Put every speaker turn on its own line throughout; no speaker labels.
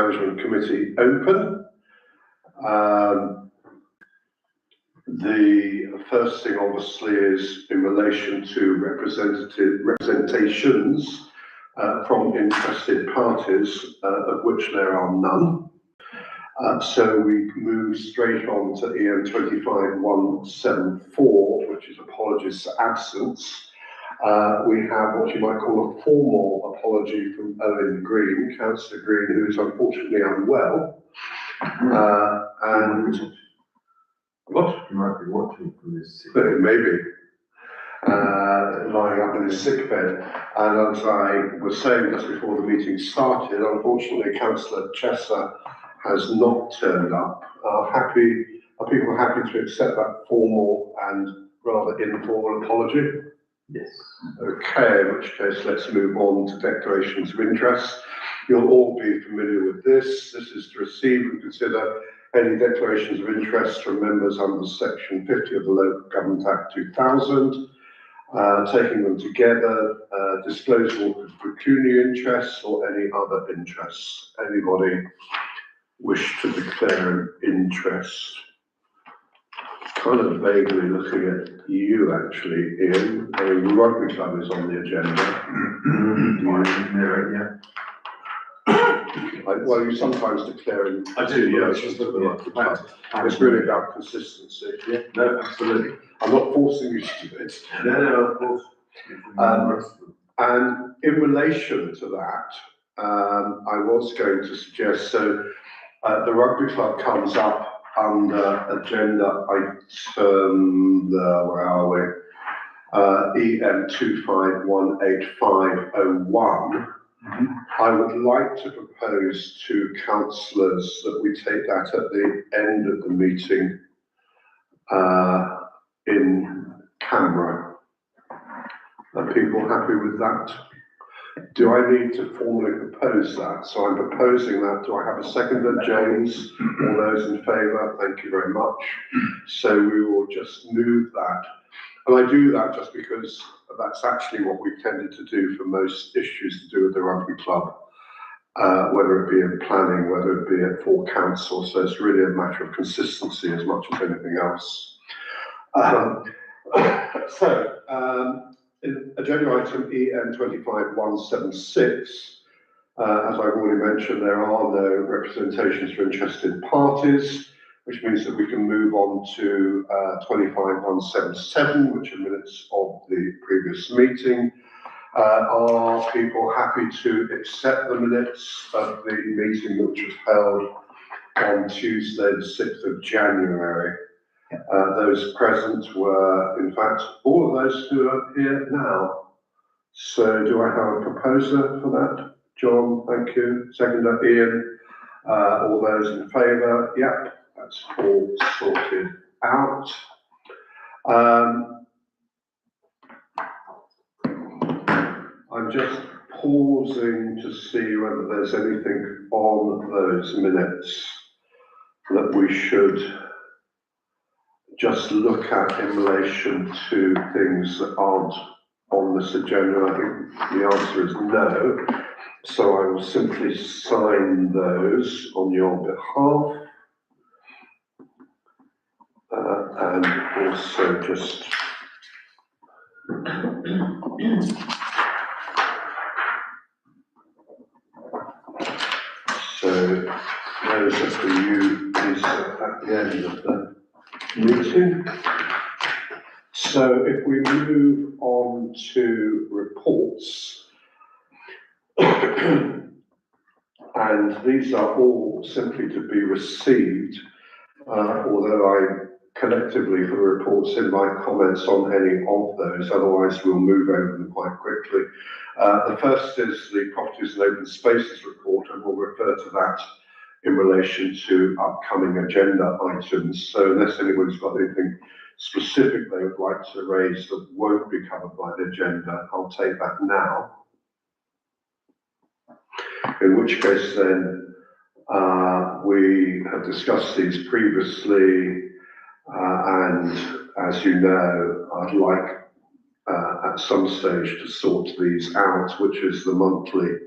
Management Committee open. The first thing obviously is in relation to representations from interested parties, of which there are none. So we move straight on to EN 25174, which is apologies for absence. We have what you might call a formal apology from Owen Green, Councillor Green, who is unfortunately unwell. And what?
You might be watching from this.
Maybe. Lying up in his sick bed. And as I was saying just before the meeting started, unfortunately, Councillor Chesser has not turned up. Are people happy to accept that formal and rather informal apology?
Yes.
Okay, in which case let's move on to declarations of interest. You'll all be familiar with this. This is to receive and consider any declarations of interest from members under Section 50 of the Local Government Act 2000, taking them together, disclosure of pecuniary interests or any other interests. Anybody wish to declare an interest? Kind of vaguely looking at you actually, Ian. I mean, Rugby Club is on the agenda.
Yeah.
Well, you sometimes declare in
I do, yeah.
relation to the Rugby Club. It's really about consistency.
Yeah, no, absolutely.
I'm not forcing you to do it.
No, of course.
And in relation to that, I was going to suggest, so the Rugby Club comes up under agenda item, where are we? EM 2518501. I would like to propose to councillors that we take that at the end of the meeting in camera. Are people happy with that? Do I need to formally propose that? So I'm proposing that. Do I have a seconder, James? All those in favour? Thank you very much. So we will just move that. And I do that just because that's actually what we've tended to do for most issues to do with the Rugby Club, whether it be in planning, whether it be at full council. So it's really a matter of consistency as much as anything else. In agenda item EN 25176, as I've already mentioned, there are no representations for interested parties, which means that we can move on to 25177, which are minutes of the previous meeting. Are people happy to accept the minutes of the meeting which was held on Tuesday, the 6th of January? Those present were, in fact, all of those who are here now. So do I have a proposer for that? John, thank you. Seconder, Ian. All those in favour? Yep, that's all sorted out. I'm just pausing to see whether there's anything on those minutes that we should just look at in relation to things that aren't on this agenda. I think the answer is no. So I will simply sign those on your behalf. And also just so those are for you is at the end of the meeting. So if we move on to reports, and these are all simply to be received, although I collectively for the reports in my comments on any of those, otherwise we'll move over them quite quickly. The first is the Properties and Open Spaces report, and we'll refer to that in relation to upcoming agenda items. So unless anybody's got anything specific they would like to raise that won't be covered by the agenda, I'll take that now. In which case then, we have discussed these previously, and as you know, I'd like at some stage to sort these out, which is the monthly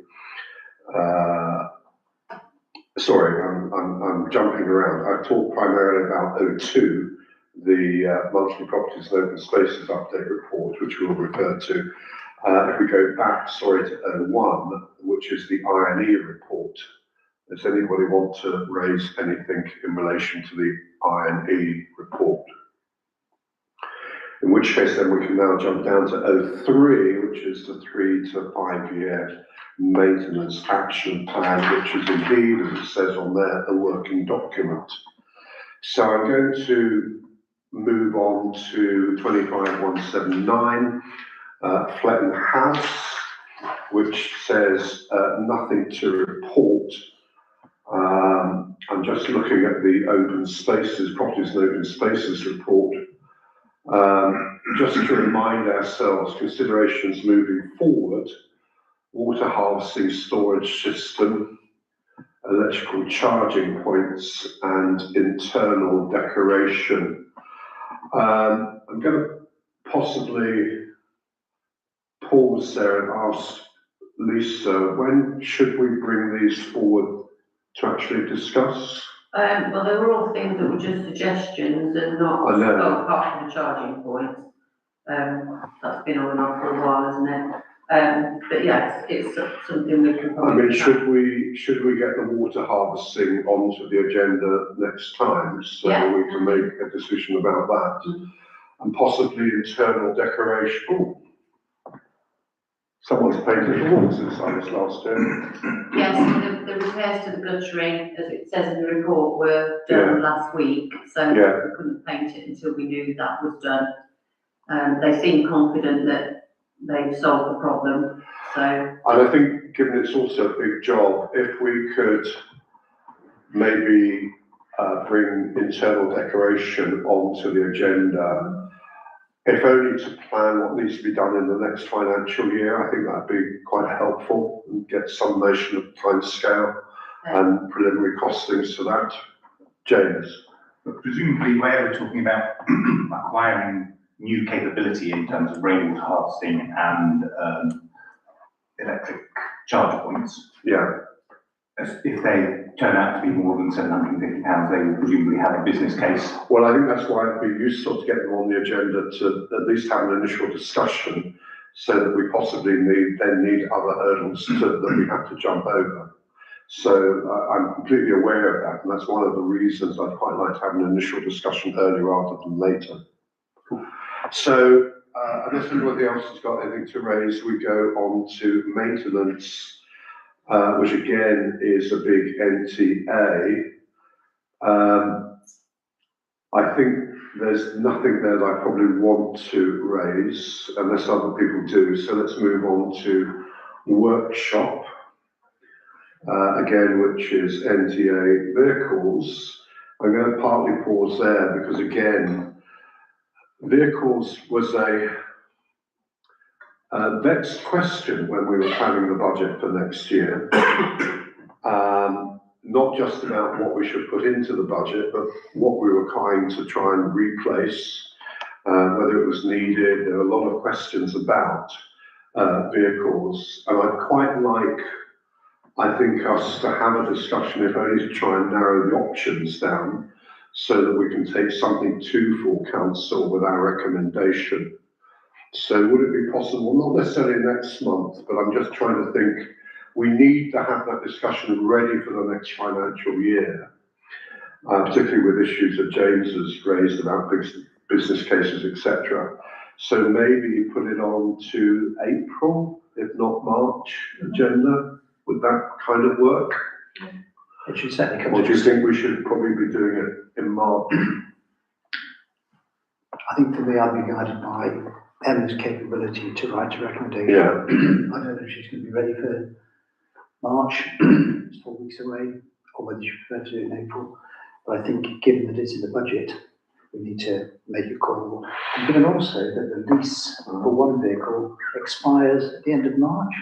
sorry, I'm jumping around. I've talked primarily about O2, the monthly properties and open spaces update report, which we'll refer to. If we go back, sorry, to O1, which is the I&E report. Does anybody want to raise anything in relation to the I&E report? In which case then we can now jump down to O3, which is the 3 to 5 year maintenance action plan, which is indeed, as it says on there, a working document. So I'm going to move on to 25179, Fletton House, which says nothing to report. I'm just looking at the open spaces, properties and open spaces report. Just to remind ourselves, considerations moving forward, water harvesting storage system, electrical charging points and internal decoration. I'm going to possibly pause there and ask Lisa, when should we bring these forward to actually discuss?
Well, they were all things that were just suggestions and not part of the charging points. That's been on and off for a while, isn't it? But yes, it's something we can probably.
I mean, should we get the water harvesting onto the agenda next time so we can make a decision about that, and possibly internal decoration? Ooh. Someone's painted the walls since I was last year.
Yes, the repairs to the guttering, as it says in the report, were done last week, so we couldn't paint it until we knew that was done. They seem confident that they've solved the problem, so.
And I think, given it's also a big job, if we could maybe bring internal decoration onto the agenda, if only to plan what needs to be done in the next financial year, I think that'd be quite helpful and get some notion of time scale and preliminary costings to that. James?
But presumably where we're talking about acquiring new capability in terms of rainwater harvesting and electric charge points.
Yeah.
If they turn out to be more than £750, they will presumably have a business case.
Well, I think that's why it'd be useful to get them on the agenda to at least have an initial discussion, so that we possibly need other hurdles that we have to jump over. So I'm completely aware of that, and that's one of the reasons I'd quite like to have an initial discussion earlier rather than later. So unless anybody else has got anything to raise, we go on to maintenance, which again is a big NTA. I think there's nothing there that I probably want to raise unless other people do. So let's move on to workshop, again, which is NTA vehicles. I'm going to partly pause there because again, vehicles was a vexed question when we were planning the budget for next year. Not just about what we should put into the budget, but what we were trying to try and replace, whether it was needed. There were a lot of questions about vehicles, and I'd quite like, I think, us to have a discussion, if only to try and narrow the options down, so that we can take something to full council with our recommendation. So would it be possible, not necessarily next month, but I'm just trying to think, we need to have that discussion ready for the next financial year, particularly with issues that James has raised about business cases, etc. So maybe put it on to April, if not March agenda. Would that kind of work?
It should certainly come.
Or do you think we should probably be doing it in March?
I think for me, I'd be guided by Emma's capability to write a recommendation.
Yeah.
I don't know if she's going to be ready for March, it's 4 weeks away, or whether she prefers to do it in April. But I think given that it's in the budget, we need to make a call. And given also that the lease for one vehicle expires at the end of March.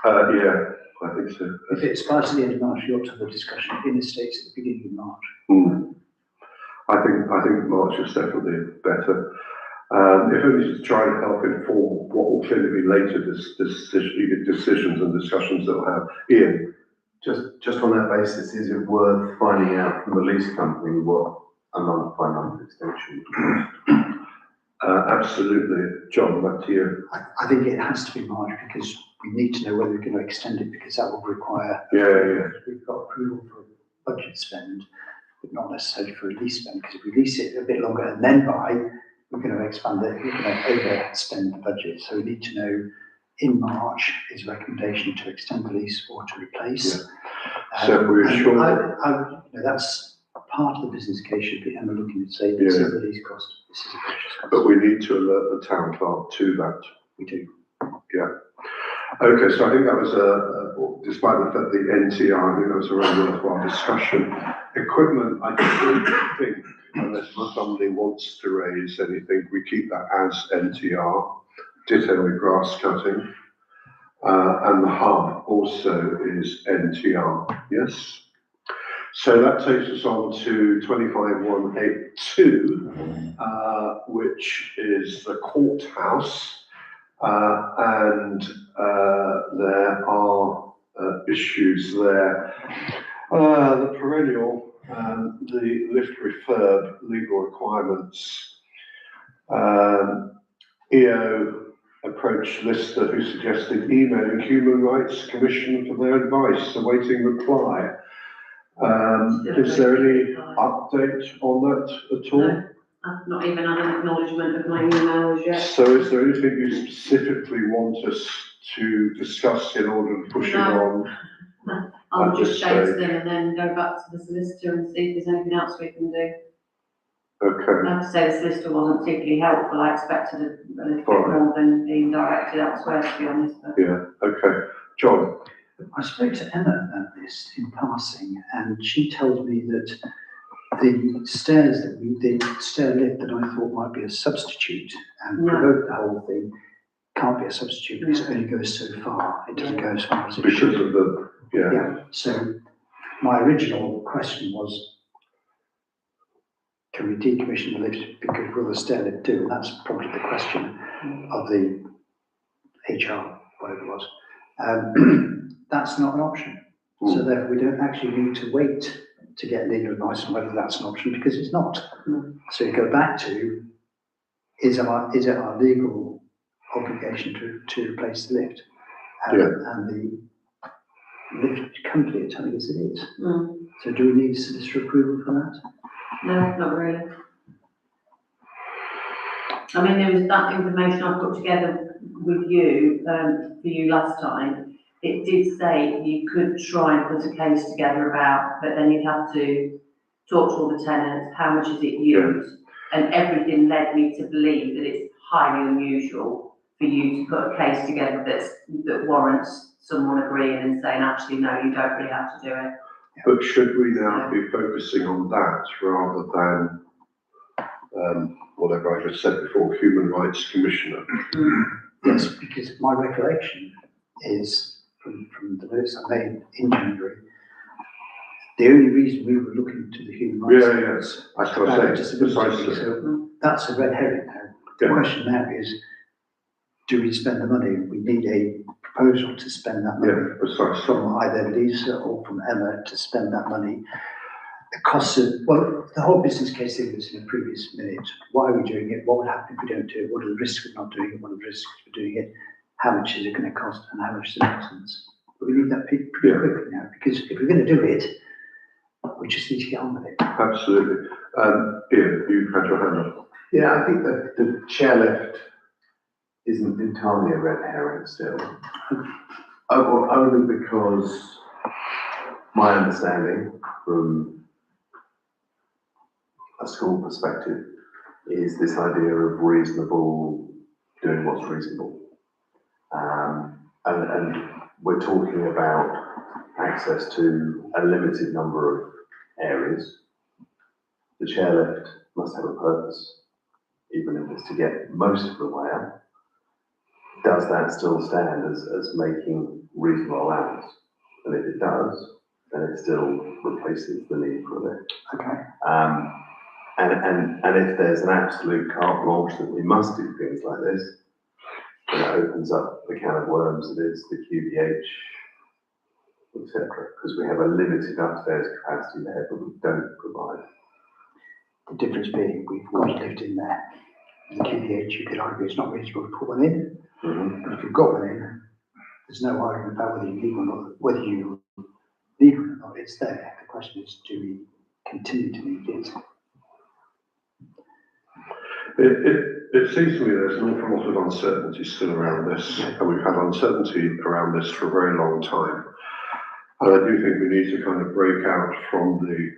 Yeah, I think so.
If it expires at the end of March, you ought to have a discussion in the States at the beginning of March.
Mm. I think March is definitely better. If only to try and help inform what will clearly be later decisions and discussions that we'll have. Ian?
Just on that basis, is it worth finding out from the lease company what a month by month extension would cost?
Absolutely. John, back to you.
I think it has to be March because we need to know whether we're going to extend it because that will require.
Yeah.
We've got approval for a budget spend, but not necessarily for a lease spend, because if we lease it a bit longer and then buy, we're going to expand it, we're going to overspend the budget. So we need to know in March is a recommendation to extend the lease or to replace.
So we're
and
sure.
that's part of the business case should be Emma looking to say this is the lease cost, this is the purchase cost.
But we need to alert the town clerk to that.
We do.
Yeah. Okay, so I think that was despite the fact the NTR, I think that was a really worthwhile discussion. Equipment, I don't think, unless somebody wants to raise anything, we keep that as NTR. Ditto with grass cutting. And the hub also is NTR, yes? So that takes us on to 25182, which is the courthouse. And there are issues there. The perennial, the lift refurb legal requirements. EO approached Lister, who suggested emailing Human Rights Commission for their advice, awaiting reply. Is there any update on that at all?
No, I've not even had an acknowledgement of my emails yet.
So is there anything you specifically want us to discuss in order to push it on?
I'll
at
just
this
chase
stage?
them and then go back to the solicitor and see if there's anything else we can do.
Okay,
I have to say the solicitor wasn't particularly helpful. I expected a little bit
Fine.
more than being directed elsewhere, to be honest. But
yeah, okay. John?
I spoke to Emma about this in passing, and she told me that the stairs the stair lift that I thought might be a substitute and
Yeah.
promote the whole thing can't be a substitute because it only goes so far. It doesn't go as far as it
Because
should.
of the, yeah.
Yeah. So my original question was, can we decommission the lift because will the stair lift do? And that's probably the question of the HR, whatever it was. That's not an option. So therefore, we don't actually need to wait to get legal advice on whether that's an option because it's not. So you go back to, is it our legal obligation to replace the lift? And the lift company are telling us it is. So do we need solicitor approval for that?
no, not really. I mean, there was that information I put together with you, for you last time. It did say you could try and put a case together about, but then you'd have to talk to all the tenants, how much is it used? And everything led me to believe that it's highly unusual for you to put a case together that warrants someone agreeing and saying, actually, no, you don't really have to do it.
But should we now be focusing on that rather than, whatever I just said before, Human Rights Commissioner?
Yes, because my recollection is from the notes I made in January, the only reason we were looking to the human rights
That's what I say, precisely.
So that's a red herring now. The question now is, do we spend the money? We need a proposal to spend that money.
Yeah, precisely.
From either Lisa or from Emma to spend that money. The costs of, well, the whole business case thing was in a previous minute. Why are we doing it? What would happen if we don't do it? What are the risks of not doing it? What are the risks of doing it? How much is it going to cost and how much is the maintenance? But we need that pretty quickly now, because if we're going to do it, we just need to get on with it.
Absolutely. Ian, you had your hand up.
Yeah, I think that the chairlift isn't entirely a red herring still. Only because my understanding from a school perspective is this idea of reasonable, doing what's reasonable. And we're talking about access to a limited number of areas. The chairlift must have a purpose, even if it's to get most of the way up. Does that still stand as making reasonable allowance? And if it does, then it still replaces the need for a lift.
Okay.
And if there's an absolute carte blanche that we must do things like this, then it opens up the can of worms that is the QBH etc. Because we have a limited upstairs capacity there, but we don't provide.
The difference being, we've got a lift in there. The QDH, you could argue it's not reasonable to put one in, but if you've got one in, there's no argument about whether you need one or whether you need one or not, it's there. The question is, do we continue to need it?
It seems to me there's an awful lot of uncertainty still around this, and we've had uncertainty around this for a very long time. And I do think we need to kind of break out from the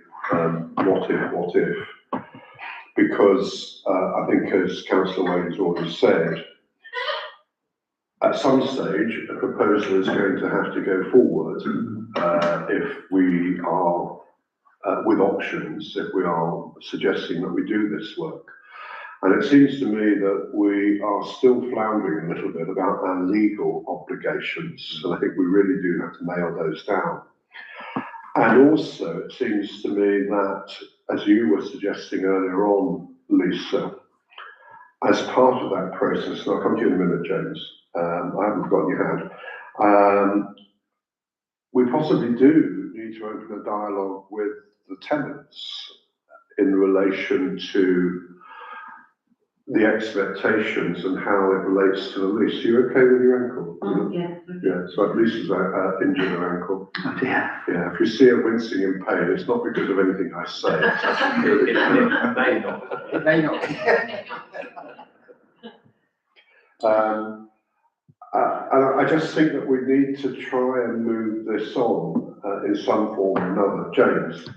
what if, because I think, as Councillor Wade has already said, at some stage a proposal is going to have to go forward if we are with options, if we are suggesting that we do this work. And it seems to me that we are still floundering a little bit about our legal obligations, and I think we really do have to nail those down. And also, it seems to me that, as you were suggesting earlier on, Lisa, as part of that process, and I'll come to you in a minute, James, I haven't forgotten your hand, we possibly do need to open a dialogue with the tenants in relation to the expectations and how it relates to the lease. Are you okay with your ankle?
Yeah.
Yeah, so at least injured her ankle.
Oh dear.
Yeah, if you see her wincing in pain, it's not because of anything I say.
It may not.
It may not.
And I just think that we need to try and move this on in some form or another. James?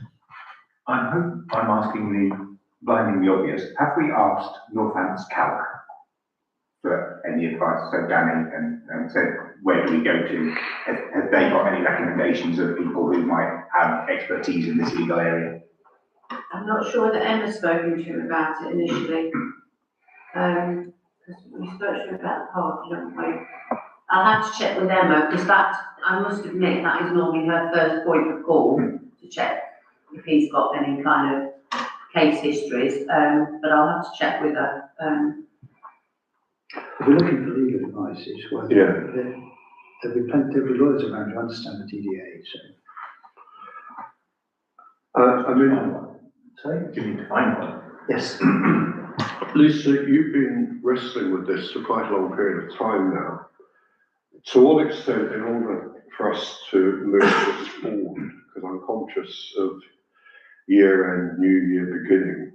I'm asking blinding the obvious. Have we asked Northants Calc for any advice? So Danny and said, where do we go to? Have they got any recommendations of people who might have expertise in this legal area?
I'm not sure that Emma's spoken to him about it initially. Because we spoke to him about the party, haven't we? I'll have to check with Emma, because that, I must admit, that is normally her first point of call, to check if he's got any kind of case histories, but I'll have to check with her.
If we're looking for legal advice, it's worth it. There'll be plenty of lawyers around who understand the DDA, so.
I mean,
Sorry?
You need to find one.
Yes.
Lisa, you've been wrestling with this for quite a long period of time now. To what extent, in order for us to move this forward, because I'm conscious of year-end, new year beginning,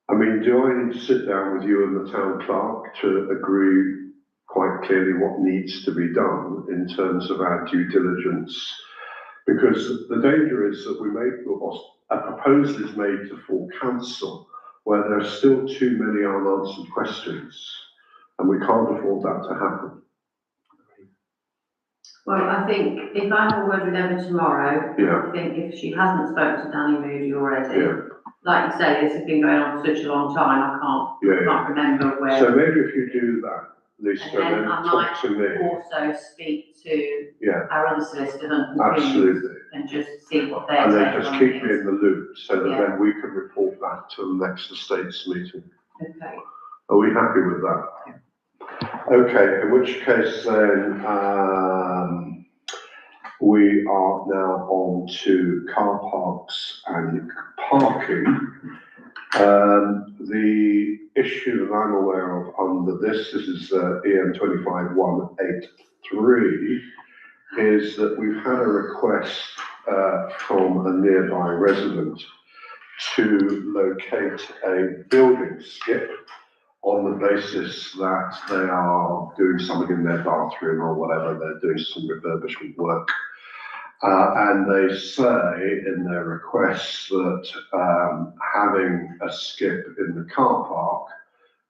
I mean, do I need to sit down with you and the town clerk to agree quite clearly what needs to be done in terms of our due diligence? Because the danger is that we make a proposal is made to full council where there are still too many unanswered questions, and we can't afford that to happen.
Well, I think if I have a word with Emma tomorrow, I think if she hasn't spoken to Danny Moody already, like you say, this has been going on for such a long time, I can't remember where.
So maybe if you do that, Lisa,
and then I
talk to me.
also speak to our other solicitors and
Absolutely.
and just see what they're
And
saying.
then just keep me in the loop so that then we can report back to the next estates meeting.
Okay.
Are we happy with that? Okay, in which case then we are now on to car parks and parking. The issue that I'm aware of under this is EM 25183, is that we've had a request from a nearby resident to locate a building skip on the basis that they are doing something in their bathroom or whatever, they're doing some refurbishment work. And they say in their request that having a skip in the car park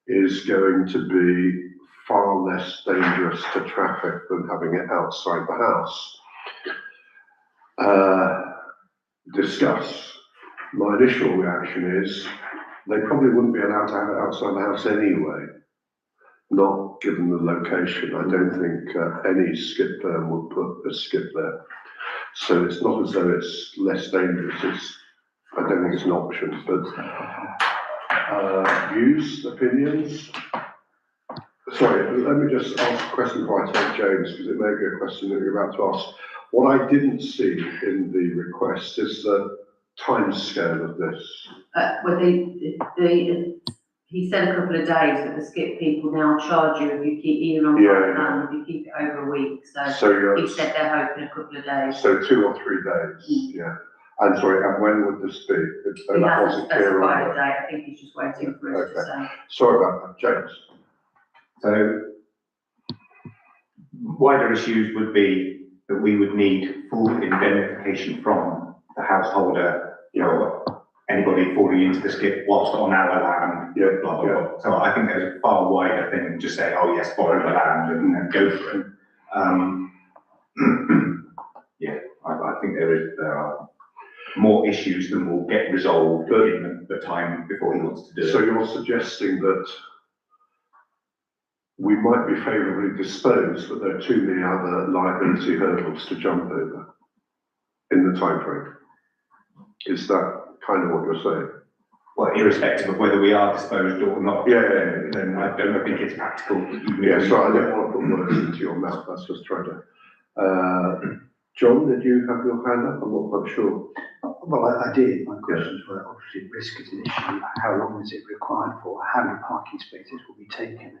is going to be far less dangerous to traffic than having it outside the house. Discuss. My initial reaction is they probably wouldn't be allowed to have it outside the house anyway, not given the location. I don't think any skip firm would put a skip there. So it's not as though it's less dangerous. I don't think it's an option, but views, opinions, Sorry, let me just ask a question before I take James, because it may be a question that you're about to ask. What I didn't see in the request is the timescale of this.
Well, he said a couple of days, but the skip people now charge you if you keep, even on plan, if you keep it over a week, so
So
he said they're hoping a couple of days.
so 2 or 3 days, yeah. And sorry, and when would this be?
He hasn't specified a date, I think he's just waiting for us to say.
Sorry about that, James.
So wider issues would be that we would need full indemnification from the householder, you know, anybody falling into the skip whilst on our land,
Yeah,
blah, blah, blah. So I think there's a far wider thing than just say, oh yes, borrow the land and go for it. Yeah, I think there are more issues than will get resolved in the time before he wants to do it.
So you're suggesting that we might be favourably disposed, but there are too many other liability hurdles to jump over in the time frame. Is that kind of what you're saying?
Well, irrespective of whether we are disposed or not,
Yeah.
then I don't think it's practical.
Yeah, so I don't want to put words into your mouth, that's just trying to. John, did you have your hand up? I'm not quite sure.
Well, I did. My questions were obviously risk is an issue. How long is it required for? How many parking spaces will be taken?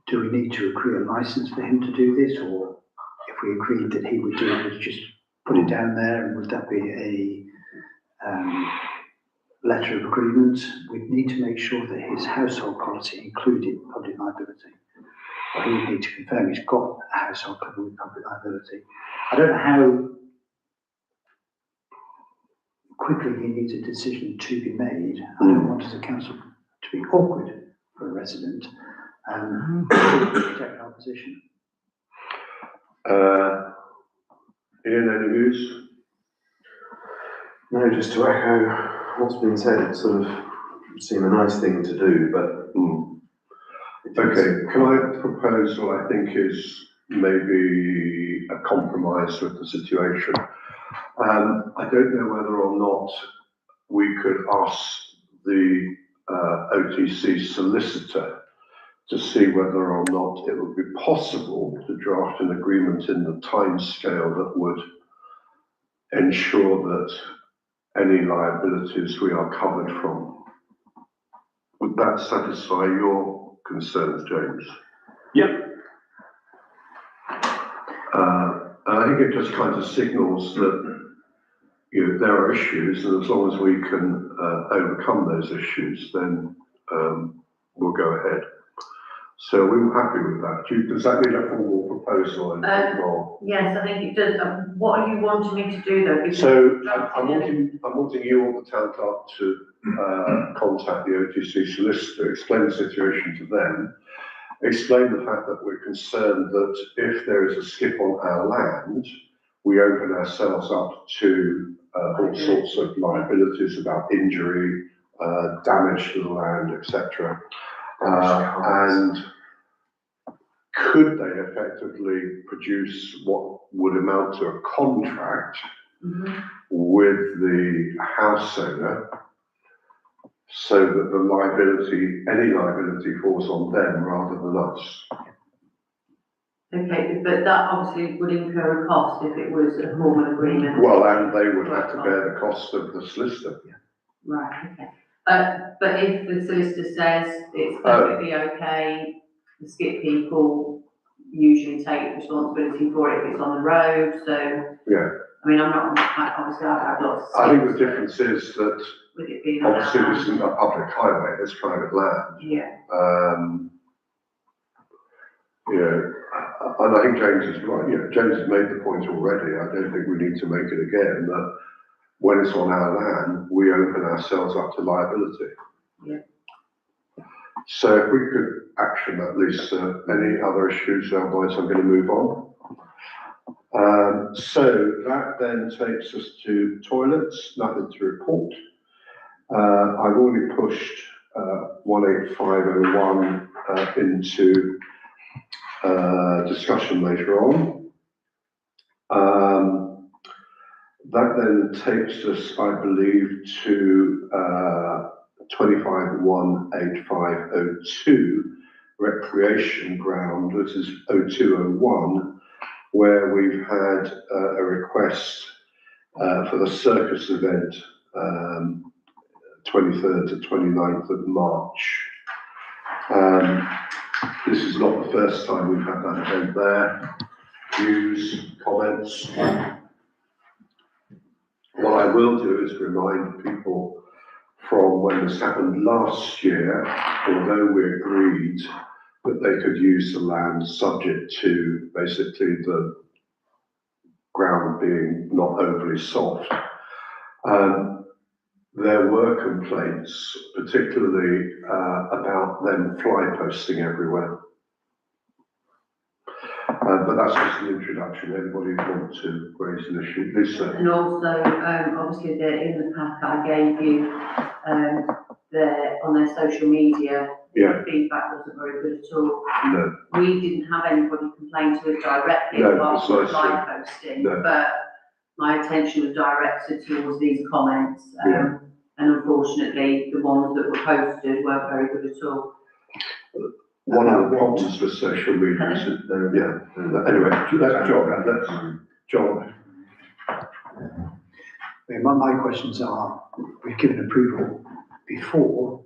Do we need to agree a license for him to do this, or if we agreed that he would do it, would just put it down there, and would that be a letter of agreement? We'd need to make sure that his household policy included public liability. Or he would need to confirm he's got a household cover with public liability. I don't know how quickly he needs a decision to be made. I don't want as a council to be awkward for a resident and protect our position.
Ian, any views?
No, just to echo what's been said, it sort of seemed a nice thing to do, but.
Okay, can I propose what I think is maybe a compromise with the situation? I don't know whether or not we could ask the OTC solicitor to see whether or not it would be possible to draft an agreement in the timescale that would ensure that any liabilities we are covered from. Would that satisfy your concerns, James?
Yep.
And I think it just kind of signals that, you know, there are issues, and as long as we can overcome those issues, then we'll go ahead. So we were happy with that. Does that need a formal proposal? Or?
Yes, I think it does. What are you wanting me to do though? Because
So I'm wanting you or the town clerk to contact the OTC solicitor, explain the situation to them, explain the fact that we're concerned that if there is a skip on our land, we open ourselves up to all sorts of liabilities about injury, damage to the land, etc. And could they effectively produce what would amount to a contract with the house owner, so that the liability, any liability, falls on them rather than us?
Okay, but that obviously would incur a cost if it was a formal agreement.
Well, and they would have to bear the cost of the solicitor.
Right, okay. But if the solicitor says it's perfectly okay, the skip people usually take responsibility for it if it's on the road, so.
Yeah.
I mean, I'm not, obviously I've had lots of.
I think the difference is that
with it being on our
obviously this
land.
isn't a public highway, it's private land.
Yeah.
You know, and I think James is right, you know, James has made the point already, I don't think we need to make it again, that when it's on our land, we open ourselves up to liability.
Yeah.
So if we could action that, Lisa, any other issues, otherwise I'm going to move on. So that then takes us to toilets, nothing to report. I've already pushed 18501 into discussion later on. That then takes us, I believe, to 25.18502, recreation ground, this is 0201, where we've had a request for the circus event, 23rd to 29th of March. This is not the first time we've had that event there. Views, comments. What I will do is remind people from when this happened last year, although we agreed that they could use the land subject to basically the ground being not overly soft. There were complaints, particularly about them fly posting everywhere. But that's just an introduction. Anybody want to raise an issue? Lisa?
And also, obviously, in the pack I gave you, on their social media,
Yeah.
the feedback wasn't very good at all.
No.
We didn't have anybody complain to us directly
No,
about the
precisely.
fly posting,
No.
but my attention was directed towards these comments.
Yeah.
And unfortunately, the ones that were posted weren't very good at all.
One of the problems with social media is that, yeah. Anyway, that's John.
My questions are, we've given approval before,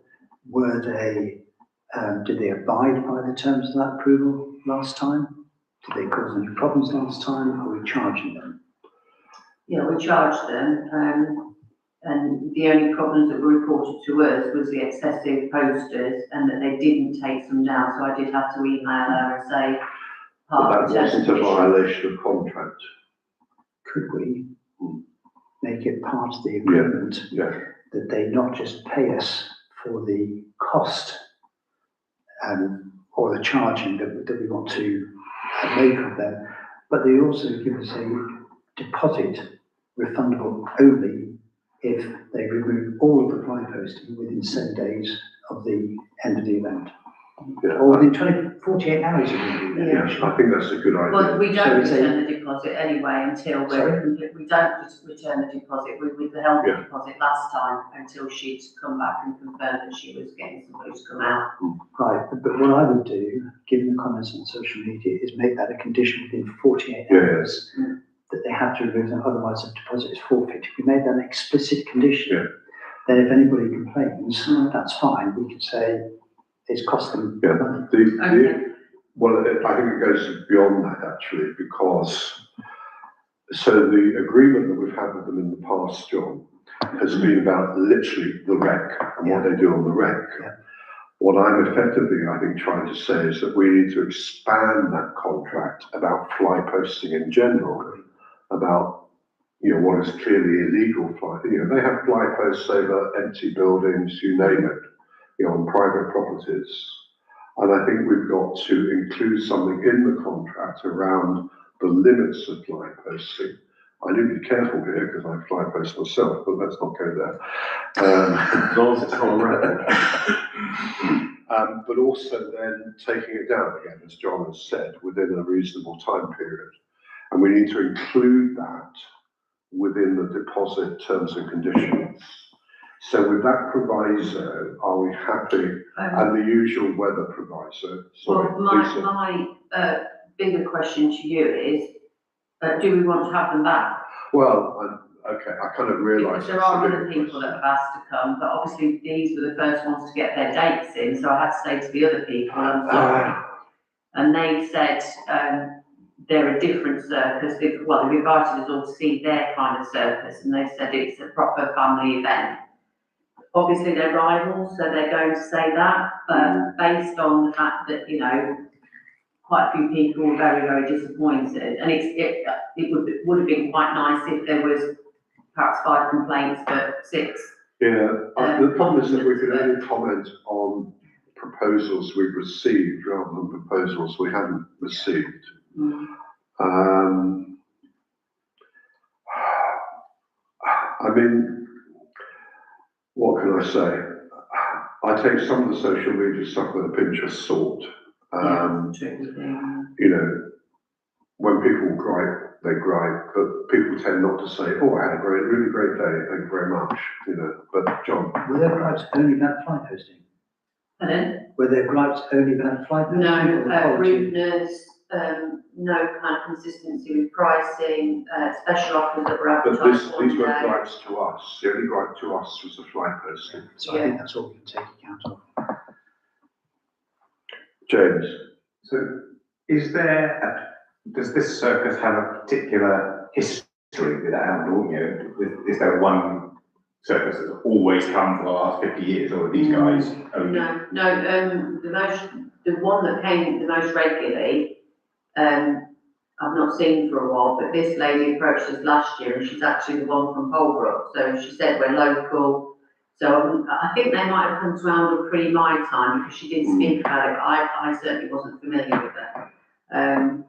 did they abide by the terms of that approval last time? Did they cause any problems last time? Are we charging them?
Yeah, we charged them, and the only problems that were reported to us was the excessive posters and that they didn't take them down, so I did have to email her and say,
But
part of
that
the
wasn't a
terms and
violation of contract.
Could we make it part of the agreement
Yeah.
that they not just pay us for the cost or the charging that we want to make of them, but they also give us a deposit refundable only if they remove all of the fly posting within 7 days of the end of the event.
Yeah.
Or within 48 hours of the end of the event.
Yeah, I think that's a good idea.
Well, we don't
So it's
return the deposit anyway until we don't just return the deposit. We withheld the deposit last time until she'd come back and confirmed that she was getting somebody to come out.
Right, but what I would do, given the comments on social media, is make that a condition within 48
Yeah.
hours that they have to remove them, otherwise the deposit is forfeit. If we made that an explicit condition, then if anybody complains, that's fine. We could say it's cost them money.
Well, I think it goes beyond that actually, because so the agreement that we've had with them in the past, John, has been about literally the wreck and what they do on the wreck.
Yeah.
What I'm effectively, I think, trying to say is that we need to expand that contract about fly posting in general, about, what is clearly illegal fly. They have fly posts over empty buildings, you name it, on private properties. And I think we've got to include something in the contract around the limits of fly posting. I need to be careful here because I fly post myself, but let's not go there.
As long as it's not on record.
But also then taking it down again, as John has said, within a reasonable time period. And we need to include that within the deposit terms and conditions. So with that proviso, are we happy? And the usual weather proviso. Sorry,
Well,
Lisa.
my bigger question to you is, do we want to have them back?
Well, okay, I kind of realised.
Because there are other people that have asked to come, but obviously these were the first ones to get their dates in, so I had to say to the other people, I'm sorry. And they said, they're a different circus. They've invited us all to see their kind of circus, and they said it's a proper family event. Obviously, they're rivals, so they're going to say that, but based on the fact that, quite a few people were very, very disappointed, and it would have been quite nice if there was perhaps 5 complaints, but 6.
Yeah, the problem is that we can only comment on proposals we've received rather than proposals we haven't received. I mean, what can I say? I take some of the social media stuff with a pinch of salt. When people gripe, they gripe, but people tend not to say, oh, I had a really great day, thank you very much, But John.
Were there gripes only about fly posting?
Pardon?
Were there gripes only about flight?
No, rudeness, no kind of consistency with pricing, special offers that were
But
advertised one
these were
day.
gripes to us, the only gripe to us was the fly posting.
So I think that's all we can take account of.
James?
So does this circus have a particular history with Outlaw? Is there one circus that's always come for the last 50 years, or are these guys only?
The one that came the most regularly, I've not seen for a while, but this lady approached us last year and she's actually the one from Holbrook. So she said we're local. So I think they might have come to Outlaw pre my time because she did speak about it. I certainly wasn't familiar with it.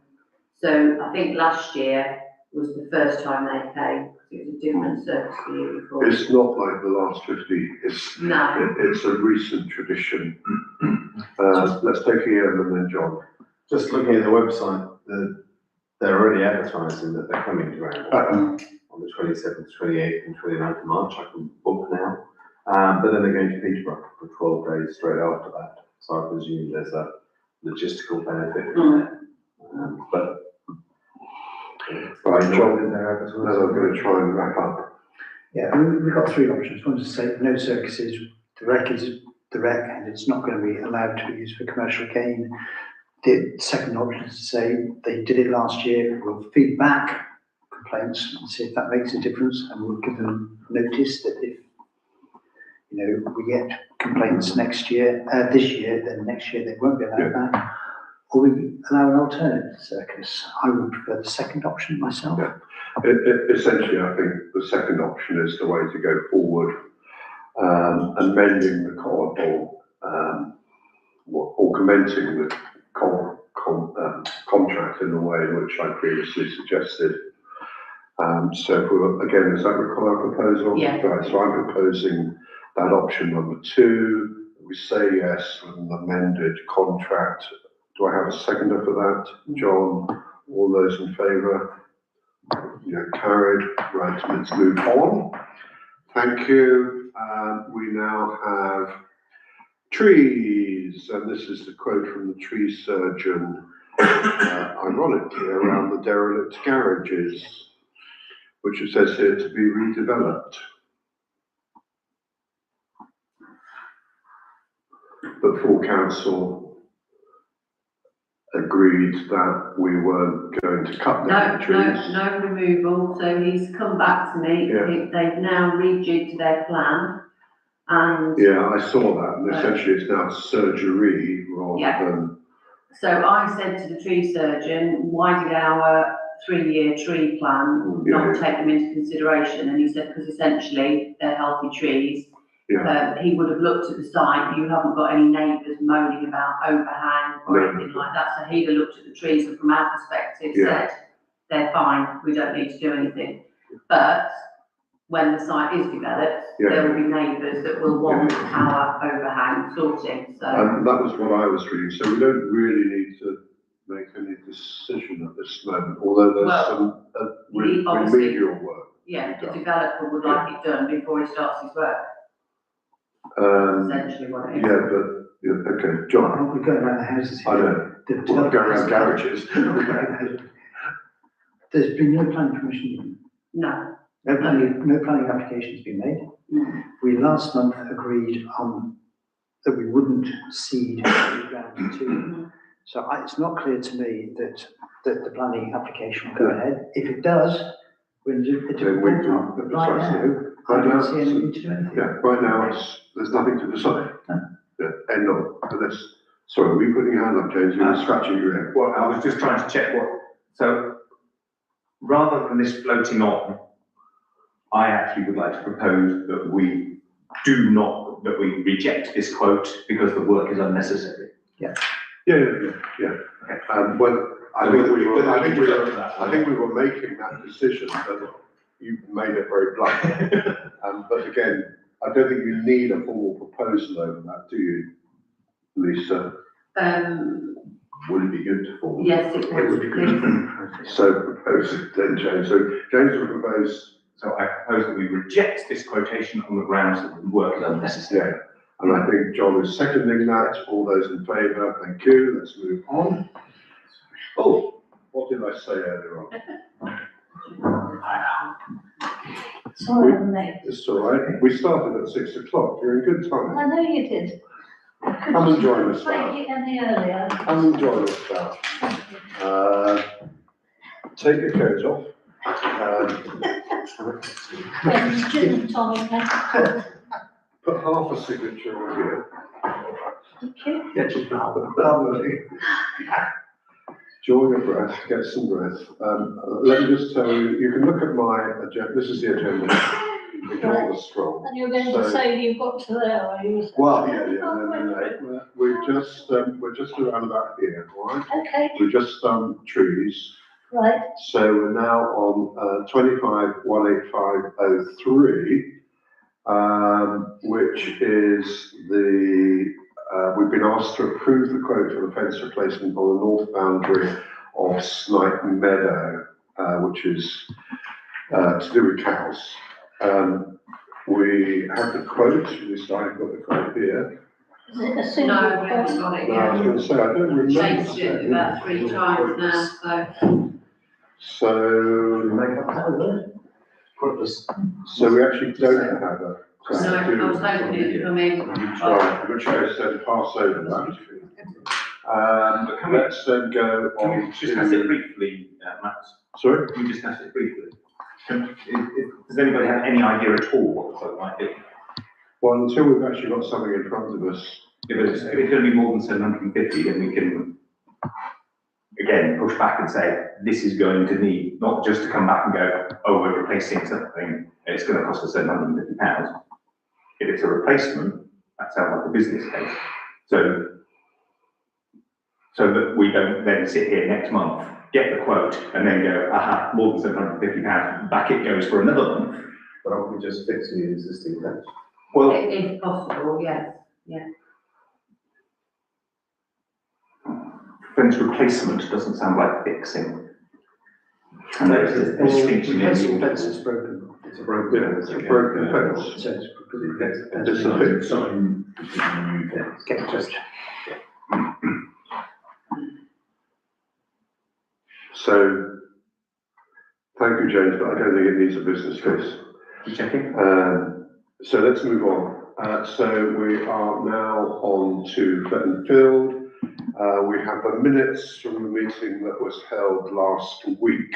So I think last year was the first time they came. It was a different circus the year before.
It's not like the last 50, it's a recent tradition. Let's take Ian and then John.
Just looking at the website, they're already advertising that they're coming to Outlaw on the 27th, 28th and 29th of March. I can book now. But then they're going to Peterborough for 12 days straight after that. So I presume there's a logistical benefit from that. But
Right, John, then I'm going to try and wrap up.
Yeah, we've got three options. One is to say no circuses, the wreck is the wreck and it's not going to be allowed to be used for commercial gain. The second option is to say they did it last year, we'll feed back complaints and see if that makes a difference, and we'll give them notice that if we get complaints this year, then next year they won't be allowed back. Or we allow an alternate circus. I would prefer the second option myself.
Yeah. Essentially, I think the second option is the way to go forward, amending the augmenting the contract in the way in which I previously suggested. So if again, does that require a proposal?
Yeah.
Right, so I'm proposing that option number 2. We say yes with an amended contract. Do I have a seconder for that? John, all those in favour? Carried. Right, let's move on. Thank you. We now have trees, and this is the quote from the tree surgeon, ironically, around the derelict garages, which it says here to be redeveloped. But full council agreed that we weren't going to cut down trees.
No removal. So he's come back to me.
Yeah.
They've now rejigged their plan, and
Yeah, I saw that, and essentially it's now surgery rather than.
So I said to the tree surgeon, why did our 3-year tree plan not take them into consideration? And he said, because essentially they're healthy trees.
Yeah.
He would have looked at the site. You haven't got any neighbours moaning about overhang or anything like that. So he'd have looked at the trees and from our perspective said, they're fine, we don't need to do anything. But when the site is developed, there will be neighbours that will want our overhang sorting. So
that was what I was reading. So we don't really need to make any decision at this moment, although there's some remedial work.
Yeah, the developer would like it done before he starts his work. Essentially what it is.
Okay, John.
We're going around the houses here.
I know. We're going around garages.
There's been no planning permission.
No.
No planning application has been made. We last month agreed that we wouldn't seed the ground too. So it's not clear to me that the planning application will go ahead. If it does, we'll do it. But right now, I don't see any need to do anything.
Yeah, right now there's nothing to decide. End of. Sorry, are we putting your hand up, James? You're scratching your head.
Well, I was just trying to check so rather than this floating on, I actually would like to propose that we reject this quote because the work is unnecessary.
Yeah. Okay. Well, I think we were making that decision, but you made it very blunt. But again, I don't think you need a formal proposal over that, do you, Lisa?
would it be good to form?
Yes, it would be good.
So propose it then, James. So James will propose.
So I propose that we reject this quotation on the grounds that the work is unnecessary.
And I think John is seconding that. All those in favour, thank you. Let's move on. Oh, what did I say earlier on?
Sorry, I'm late.
It's all right. We started at 6 o'clock. You're in good time.
I know you did.
Come and join us now.
Make it any earlier.
Come and join us now. Take your coat off.
Gin and tonic,
Put half a signature on here.
thank you.
Yeah, just lovely. Draw your breath, get some breath. Let me just tell you, you can look at my agenda. This is the agenda. Ignore the scroll.
And you're going to
So-
say you got to there, are you?
Well, yeah. No. We're just around about here, all right?
Okay,
We've just done trees.
right,
So we're now on 25-18503, which is we've been asked to approve the quote for the fence replacement on the north boundary of Snipe Meadow, which is to do with cows. We have the quote, at least I've got the quote here.
is it a single
No, we haven't
quote?
got it
No, I was
yet.
going to say, I don't remember.
Changed it about 3 times now, so.
So we actually don't have a.
No, I was hoping it'd come in.
Right, in which case then pass over that. Let's then go
Can
on
we discuss it
to,
briefly, Matt?
sorry?
Can we discuss it briefly? Does anybody have any idea at all what the quote might be?
Well, until we've actually got something in front of us.
If it's going to be more than 750, then we can, again, push back and say, this is going to need, not just to come back and go, oh, we're replacing something, it's going to cost us £750. If it's a replacement, that sounds like a business case. So that we don't then sit here next month, get the quote, and then go, aha, more than £750, back it goes for another month.
But aren't we just fixing the existing fence?
Well,
If possible, yes, yeah.
fence replacement doesn't sound like fixing. And there's a distinction in
Pencil
the
fence is broken.
It's a broken fence.
It's a broken fence.
So it's
It's a fix.
Sign, which is a new fence.
get close.
So, thank you, James, but I don't think it needs a business case.
You checking?
So let's move on. So we are now on to Fletton Field. We have the minutes from the meeting that was held last week.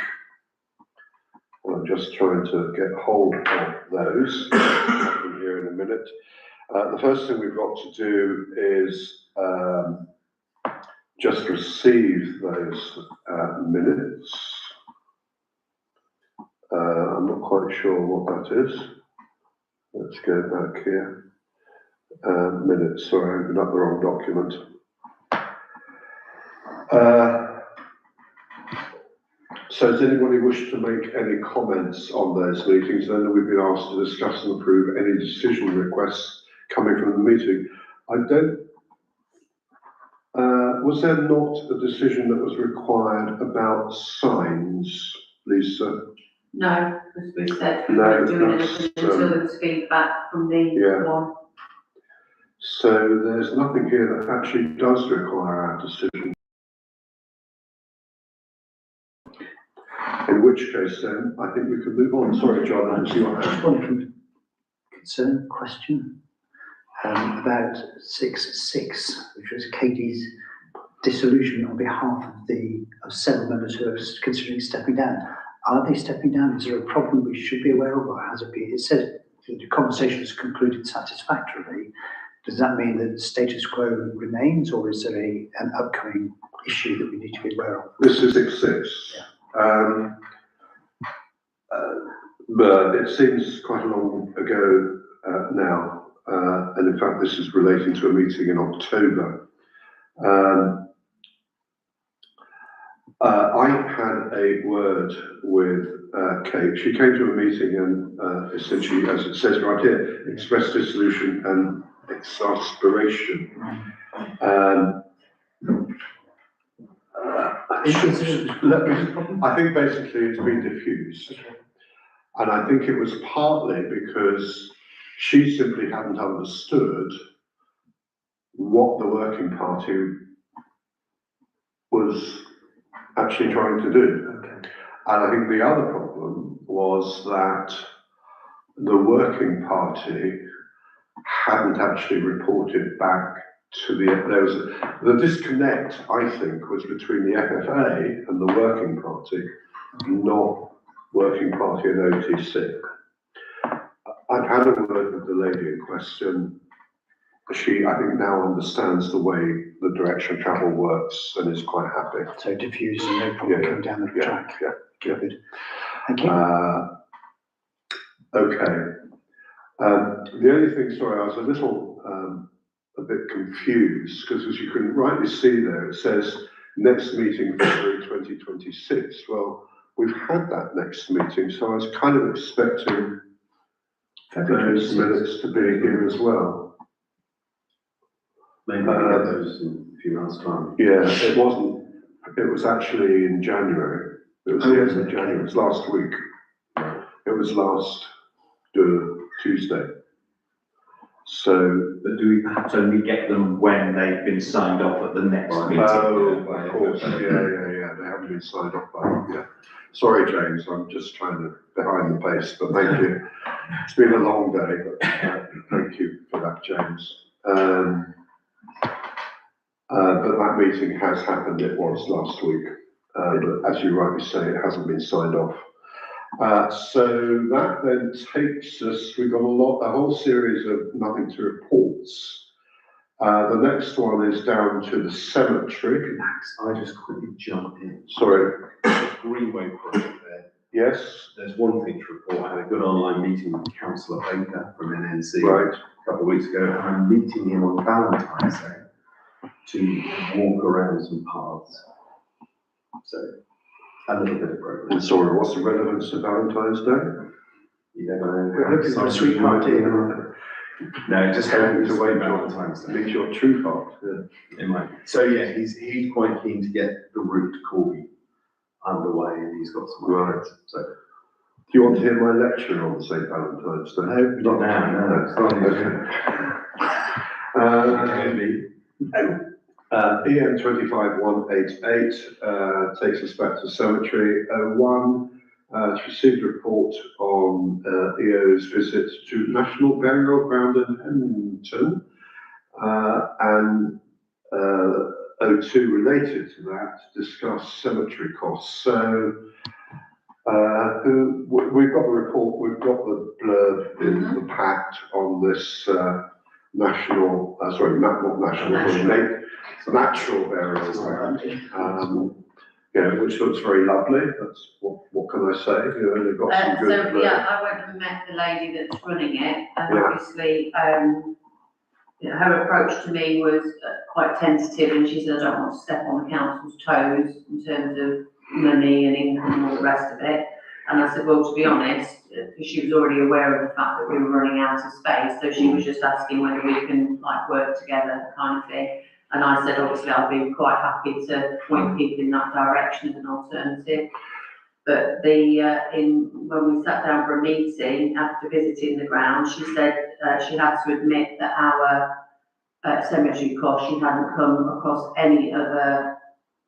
I'm just trying to get hold of those. I'll be here in a minute. The first thing we've got to do is just receive those minutes. I'm not quite sure what that is. Let's go back here. Minutes, sorry, I opened up the wrong document. So does anybody wish to make any comments on those meetings? Then we've been asked to discuss and approve any decision requests coming from the meeting. I don't, was there not a decision that was required about signs, Lisa?
No, because we said we
No,
weren't doing
that's,
anything until there was feedback from the
yeah.
one.
So there's nothing here that actually does require our decision. In which case then, I think we can move on. Sorry, John, I didn't see what
Just one concern question about 6.6, which was Katie's disillusionment on behalf of several members who are considering stepping down. Are they stepping down? Is there a problem we should be aware of, or has it been? It says the conversation has concluded satisfactorily. Does that mean that status quo remains, or is there an upcoming issue that we need to be aware of?
This is 6.6. But it seems quite a long ago now, and in fact this is relating to a meeting in October. I had a word with Kate. She came to a meeting and essentially, as it says right here, expressed dissolution and exasperation. I think basically it's been diffused. And I think it was partly because she simply hadn't understood what the working party was actually trying to do.
Okay.
And I think the other problem was that the working party hadn't actually reported back to the disconnect, I think, was between the FFA and the working party, not working party and OTC. I've had a word with the lady in question. She, I think, now understands the way the direction of travel works and is quite happy.
So diffuse and no problem
Yeah,
come down the track.
Yeah.
Good. Thank you.
Okay. The only thing, sorry, I was a bit confused because, as you can rightly see there, it says next meeting February 2026. Well, we've had that next meeting, so I was kind of expecting those minutes to be here as well.
Maybe we get those in a few months' time.
Yeah, it wasn't. It was actually in January. It was the end of January. It was last week. It was last Tuesday. So,
But do we perhaps only get them when they've been signed off at the next meeting?
of course, yeah. They haven't been signed off by, yeah. Sorry, James, I'm just trying to behind the pace, but thank you. It's been a long day, but thank you for that, James. But that meeting has happened. It was last week, but as you rightly say, it hasn't been signed off. So that then takes us, we've got a whole series of nothing to reports. The next one is down to the cemetery.
Max, I just quickly jump in.
Sorry,
Greenway project there.
yes,
There's one thing to report. I had a good online meeting with Councillor Baker from NNC
right,
a couple of weeks ago, and I'm meeting him on Valentine's Day to walk around some paths. So, a little bit of progress.
and sorry, what's the relevance of Valentine's Day?
You never know.
We're hoping for a sweetheart here.
No, just
Hoping
hoping
to
to
wait
wait
till
Valentine's Day.
meet your true heart. Yeah.
It might. So yeah, he's quite keen to get the route to Corby underway, and he's got some
Right.
ideas. So
Do you want to hear my lecture on St. Valentine's Day?
not now. No, it's
Okay. EM 25188 takes us back to Cemetery 01. It's received a report on EO's visit to National Burial Ground in Hemington, and 02 related to that discuss cemetery costs. So we've got the report, we've got the blurb in the pack on this natural burial ground. Yeah, which looks very lovely. That's what can I say? You know, they've got some good.
So yeah, I went and met the lady that's running it, and
Yeah.
obviously, you know, her approach to me was quite tentative, and she said, I don't want to step on the council's toes in terms of money and income and all the rest of it. And I said, well, to be honest, because she was already aware of the fact that we were running out of space, so she was just asking whether we can like work together, kind of thing. And I said, obviously, I'd be quite happy to point people in that direction as an alternative. But when we sat down for a meeting after visiting the ground, she said she had to admit that our cemetery cost, she hadn't come across any other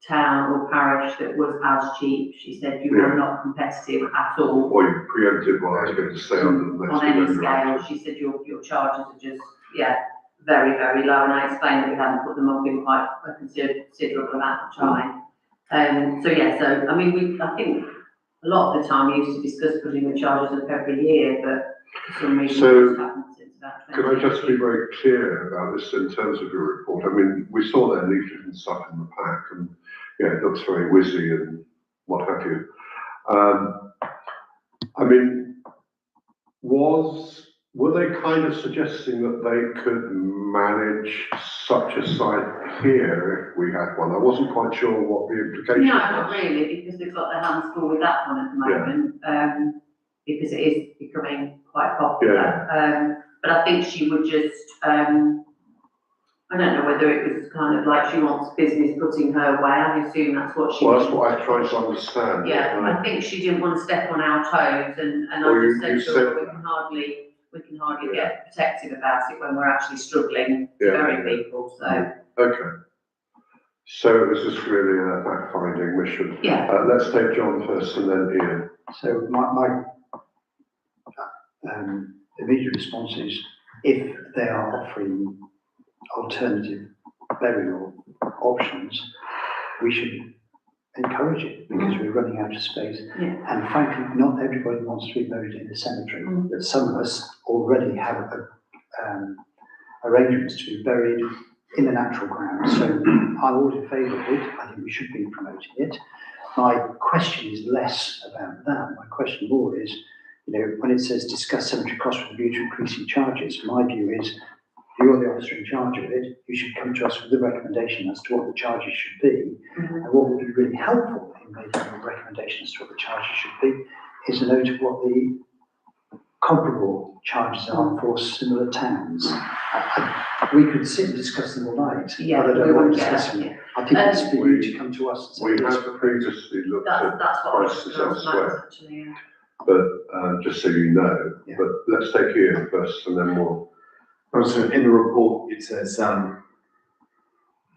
town or parish that was as cheap. She said you were not competitive at all.
Or you preempted what I was going to say on the next
On any
agenda.
scale, she said your charges are just, very, very low, and I explained that we hadn't put them up in quite a considerable amount of time. So I mean, I think a lot of the time we used to discuss putting the charges up every year, but for some reason
So,
it's happened since about 20.
Can I just be very clear about this in terms of your report? I mean, we saw their leaflet and stuff in the pack, and it looks very whizzy and what have you. I mean, were they kind of suggesting that they could manage such a site here if we had one? I wasn't quite sure what the implication
No,
was.
not really, because they've got their hands full with that one at the moment, because it is becoming quite popular. But I think she would just, I don't know whether it was kind of like she wants business putting her way. I assume that's what she.
Well, that's what I tried to understand.
Yeah, I think she didn't want to step on our toes, and I
Well,
just
you
said to her,
said
we can hardly we can hardly get protective about it when we're actually struggling to
Yeah,
bury
yeah.
people, so,
Okay. So it was just really a fact-finding mission.
yeah.
Let's take John first and then Ian.
So my immediate response is, if they are offering alternative burial options, we should encourage it, because we're running out of space.
Yeah.
And frankly, not everybody wants to be buried in a cemetery. But some of us already have arrangements to be buried in the natural ground. So I'm all in favour of it. I think we should be promoting it. My question is less about that. My question more is, when it says discuss cemetery costs with a view to increasing charges, my view is, you're the officer in charge of it, you should come to us with a recommendation as to what the charges should be. And what would be really helpful in making a recommendation as to what the charges should be is a note of what the comparable charges are for similar towns. We could sit and discuss them all night,
Yeah,
but I
we
don't want
wouldn't
to
get
discuss
that,
them. I think it's for you to come to us
We
and say,
have previously looked at
That's what I was
prices
going to ask Matt,
elsewhere,
actually, yeah.
but just so you know,
Yeah.
but let's take Ian first and then we'll.
Also, in the report, it says,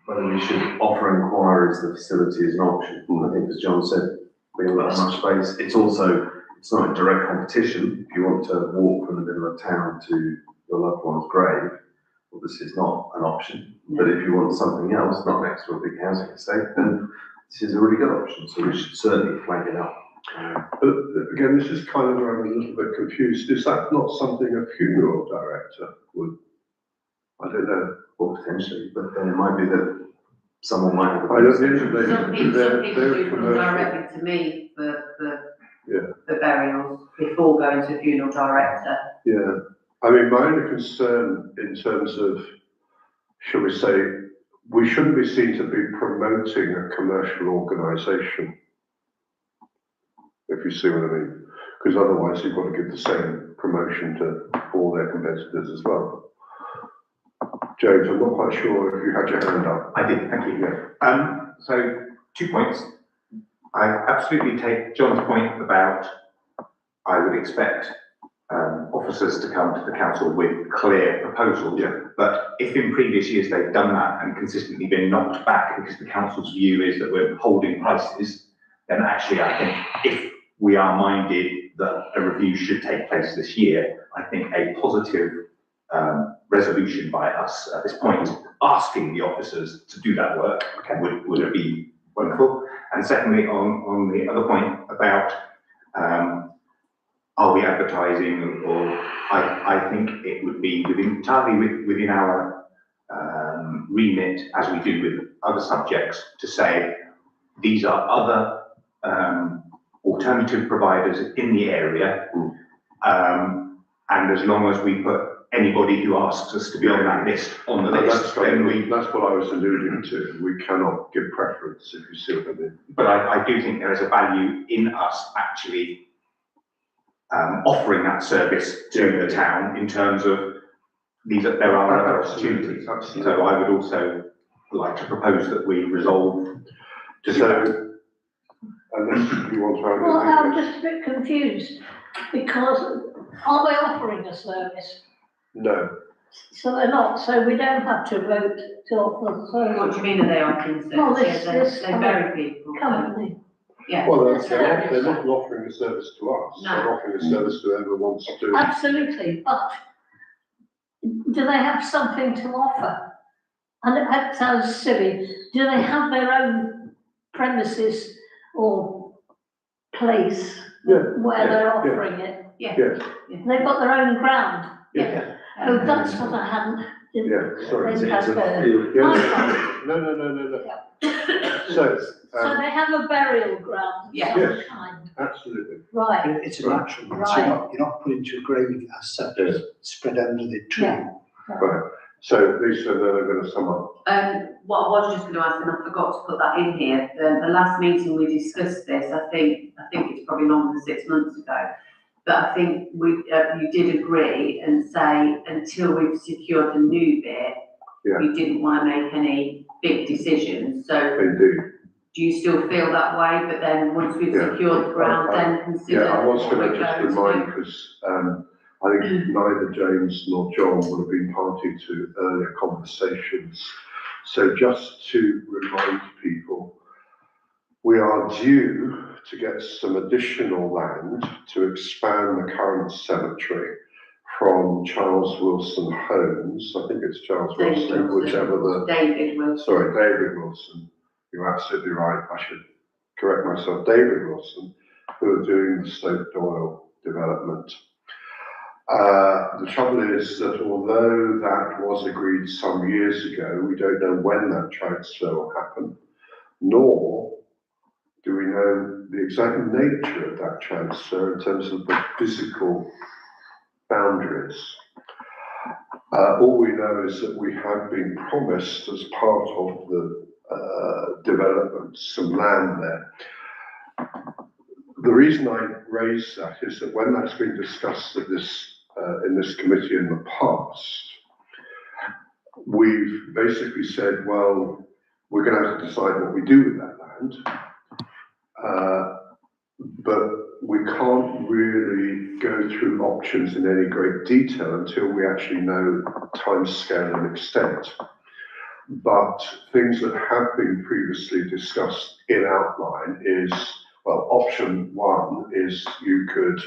whether we should offer inquiries the facility as an option. I think, as John said, we haven't got much space. It's also, it's not in direct competition. If you want to walk from the middle of town to your loved one's grave, well, this is not an option. But if you want something else, not next to a big housing estate, then this is a really good option. So we should certainly flag it up.
But again, this is kind of where I'm a little bit confused. Is that not something a funeral director would? I don't know.
Well, potentially, but then it might be that someone might have.
I don't think they,
Some people
they're
do come
commercial.
directly to me for
Yeah.
burials before going to a funeral director.
Yeah, I mean, my only concern in terms of, shall we say, we shouldn't be seen to be promoting a commercial organisation, if you see what I mean, because otherwise you've got to give the same promotion to all their competitors as well. James, I'm not quite sure if you had your hand up.
I did, thank you.
Yeah.
So 2 points. I absolutely take John's point about, I would expect officers to come to the council with clear proposals.
Yeah.
But if in previous years they've done that and consistently been knocked back because the council's view is that we're holding prices, then actually I think if we are minded that a review should take place this year, I think a positive resolution by us at this point, asking the officers to do that work would be wonderful. And secondly, on the other point about are we advertising, or I think it would be entirely within our remit, as we do with other subjects, to say these are other alternative providers in the area, and as long as we put anybody who asks us to be on that list on the list, then we.
That's what I was alluding to. We cannot give preference, if you see what I mean.
But I do think there is a value in us actually offering that service to the town in terms of there are other opportunities.
Absolutely.
So I would also like to propose that we resolve to do that.
So, unless you want to add
Well, I'm
anything else?
just a bit confused, because are they offering a service?
No.
So they're not, so we don't have to vote to offer the
What
service.
do you mean are they offering
Well,
services?
this
They bury people. So,
Company,
yeah.
Well,
Yes,
they're not offering a service to us.
No.
They're offering a service to whoever wants to.
absolutely, but do they have something to offer? And that sounds silly, do they have their own premises or place
Yeah,
where they're
yeah.
offering it?
Yeah.
Yes,
They've got their own ground?
yeah,
Oh, that's what I hadn't.
yeah, sorry.
It's
It's a
better.
field.
Yeah, no. So,
So they have a burial ground of
Yeah.
some
Yes.
kind,
absolutely.
right?
it's a natural one, so
Right.
you're not put into a grave as such,
Yeah.
spread under the tree.
Yeah.
Right. So Lisa, then I'm going to sum up.
What I was just going to ask, and I forgot to put that in here, the last meeting we discussed this, I think it's probably longer than 6 months ago. But I think you did agree and say until we've secured the new bit,
Yeah.
you didn't want to make any big decisions. So
Indeed.
do you still feel that way? But then once we've
Yeah.
secured the ground, then consider
Yeah, I was
what
going
we're
to just
going to
remind,
do?
because I think neither James nor John would have been party to earlier conversations. So just to remind people, we are due to get some additional land to expand the current cemetery from Charles Wilson Homes. I think it's Charles Wilson, whichever the...
David Wilson.
Sorry, David Wilson. You're absolutely right. I should correct myself. David Wilson, who are doing the Stoke Doyle development. The trouble is that although that was agreed some years ago, we don't know when that transfer will happen, nor do we know the exact nature of that transfer in terms of the physical boundaries. All we know is that we have been promised as part of the development some land there. The reason I raise that is that when that's been discussed at this in this committee in the past, we've basically said, well, we're going to have to decide what we do with that land, but we can't really go through options in any great detail until we actually know time scale and extent. But things that have been previously discussed in outline is, well, option one is you could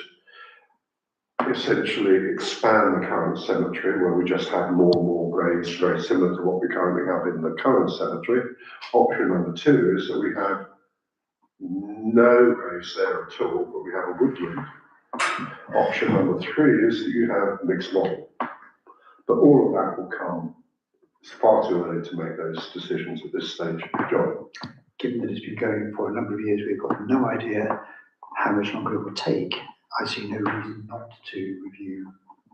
essentially expand the current cemetery where we just have more and more graves, very similar to what we currently have in the current cemetery. Option number two is that we have no graves there at all, but we have a woodland. Option number three is that you have mixed model. But all of that will come. It's far too early to make those decisions at this stage. John?
Given that it's been going for a number of years, we've got no idea how much longer it will take. I see no reason not to review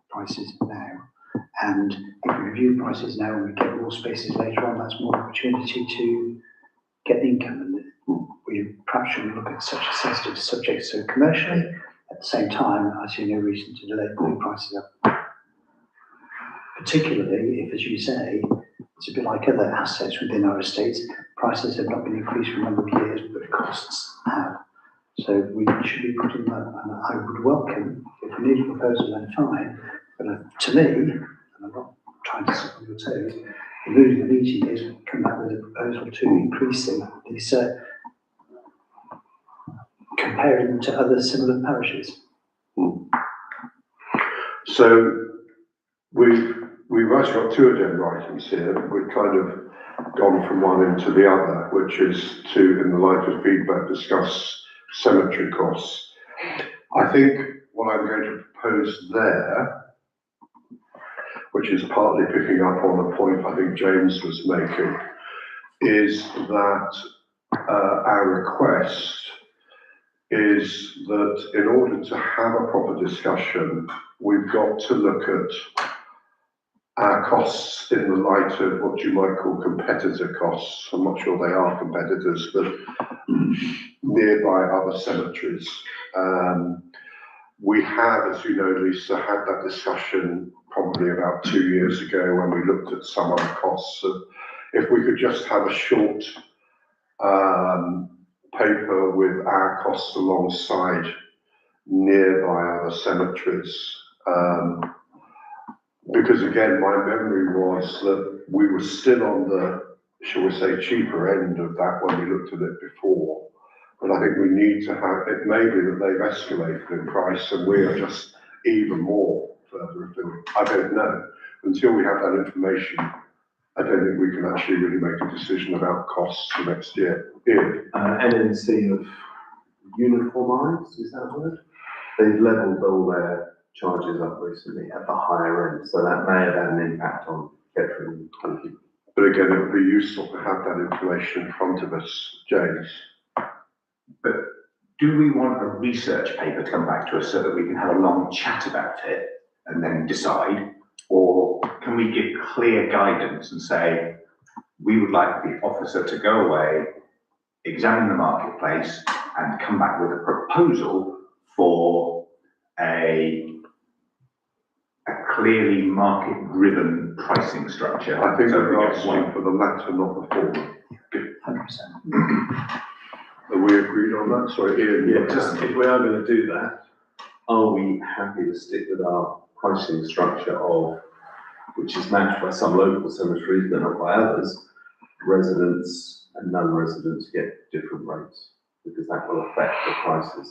prices now. And if we review prices now and we get more spaces later on, that's more opportunity to get the income. And we perhaps should look at such a sensitive subject so commercially. At the same time, I see no reason to delay putting prices up. Particularly if, as you say, it's a bit like other assets within our estates, prices have not been increased for a number of years, but costs have. So we should be putting them up, and I would welcome, if we need a proposal, then fine. But to me, and I'm not trying to step on your toes, the mood of the meeting is come back with a proposal to increasing these, comparing them to other similar parishes.
So we've actually got two agenda items here. We've kind of gone from one into the other, which is to, in the light of feedback, discuss cemetery costs. I think what I'm going to propose there, which is partly picking up on a point I think James was making, is that our request is that in order to have a proper discussion, we've got to look at our costs in the light of what you might call competitor costs. I'm not sure they are competitors, but nearby other cemeteries. We have, as you know, Lisa, had that discussion probably about 2 years ago when we looked at some other costs. If we could just have a short paper with our costs alongside nearby other cemeteries. Because again, my memory was that we were still on the, shall we say, cheaper end of that when we looked at it before. But I think we need to have, it may be that they've escalated in price and we are just even more further afield. I don't know. Until we have that information, I don't think we can actually really make a decision about costs for next year.
NNC have uniformised, is that a word? They've levelled all their charges up recently at the higher end, so that may have had an impact on veteran talking.
But again, it would be useful to have that information in front of us, James.
But do we want a research paper to come back to us so that we can have a long chat about it and then decide? Or can we give clear guidance and say, we would like the officer to go away, examine the marketplace and come back with a proposal for a clearly market-driven pricing structure?
I think
so
we're
we get
asking
one.
for the latter, not the former.
100%.
Are we agreed on that? Sorry, Ian.
Yeah, just if we are going to do that, are we happy to stick with our pricing structure of, which is matched by some local cemeteries, but not by others, residents and non-residents get different rates, because that will affect the prices.